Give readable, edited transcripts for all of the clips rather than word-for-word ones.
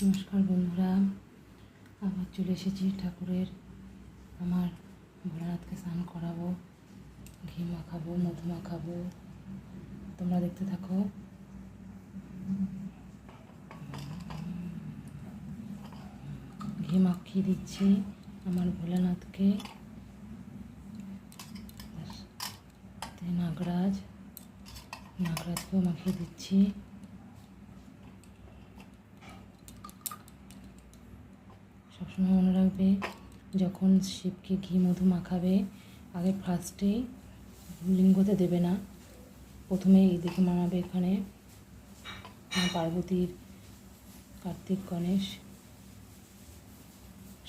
নমস্কার বন্ধুরা, আবার চলে এসেছি ঠাকুরের আমার ভোলানাথকে স্নান করাবো, ঘি মাখাবো, মধু মাখাবো। তোমরা দেখতে থাকো। ঘি মাখিয়ে দিচ্ছি আমার ভোলানাথকে। নাগরাজকেও মাখিয়ে দিচ্ছি। সবসময় মনে রাখবে, যখন শিবকে ঘি মধু মাখাবে, আগে ফার্স্টেই লিঙ্গতে দেবে না, প্রথমেই এদিকে মানাবে। এখানে মা পার্বতীর, কার্তিক, গণেশ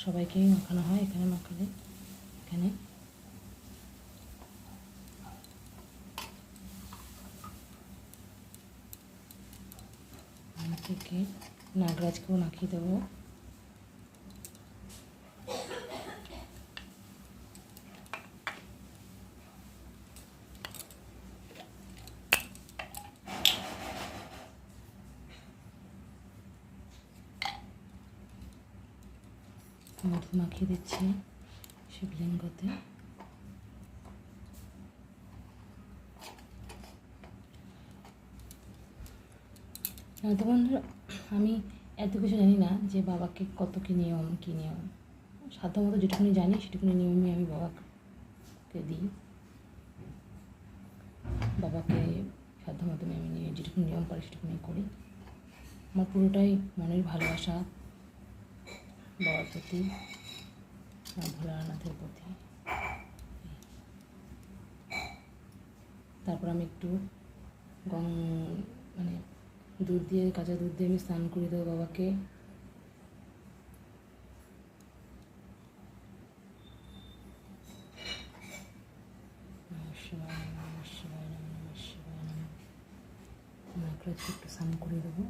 সবাইকেই মাখানো হয়। এখানে মাখালে এখানে থেকে নাগরাজকেও মাখিয়ে দেবো। মধু মাখিয়ে দিচ্ছি শিবলিঙ্গতে। তো বন্ধুরা, আমি এত কিছু জানি না যে বাবাকে কত কী নিয়ম সাধ্যমতো যেটুকুনি জানি সেটুকুনি নিয়মই আমি বাবাকে দিই। বাবাকে সাধ্যমতো আমি যেটুকুনি নিয়ম পারি সেটুকুনি করি। আমার পুরোটাই মনের ভালোবাসা বাবার প্রতি, ভোলানাথের প্রতি। তারপর আমি একটু দুধ দিয়ে, কাঁচা দুধ দিয়ে আমি স্নান করে দেবো বাবাকে। নাগরাজকে একটু স্নান করে দেবো।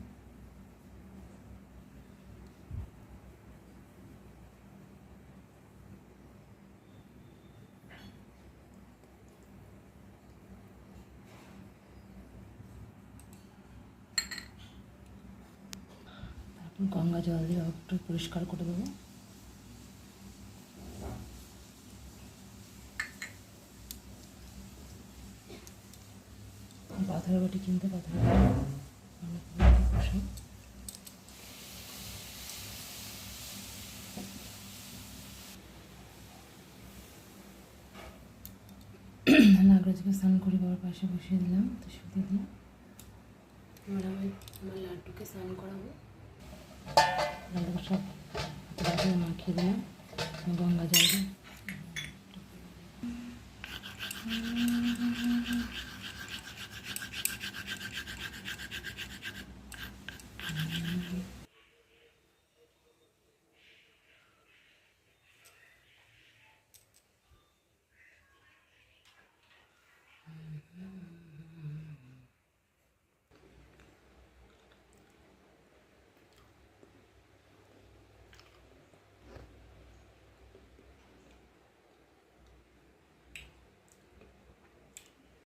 গঙ্গা জল দিয়ে একটু পরিষ্কার করে দেবো। পাথরের বাটি কিনতে, পাথরের বাটি বসে নাগরাজকে স্নান করে বাবার পাশে বসিয়ে দিলাম। তো শুতে দিলাম। আমার লাড্ডুকে স্নান করাবো। সব মাখিয়ে দিলাম গঙ্গা জল দিয়ে।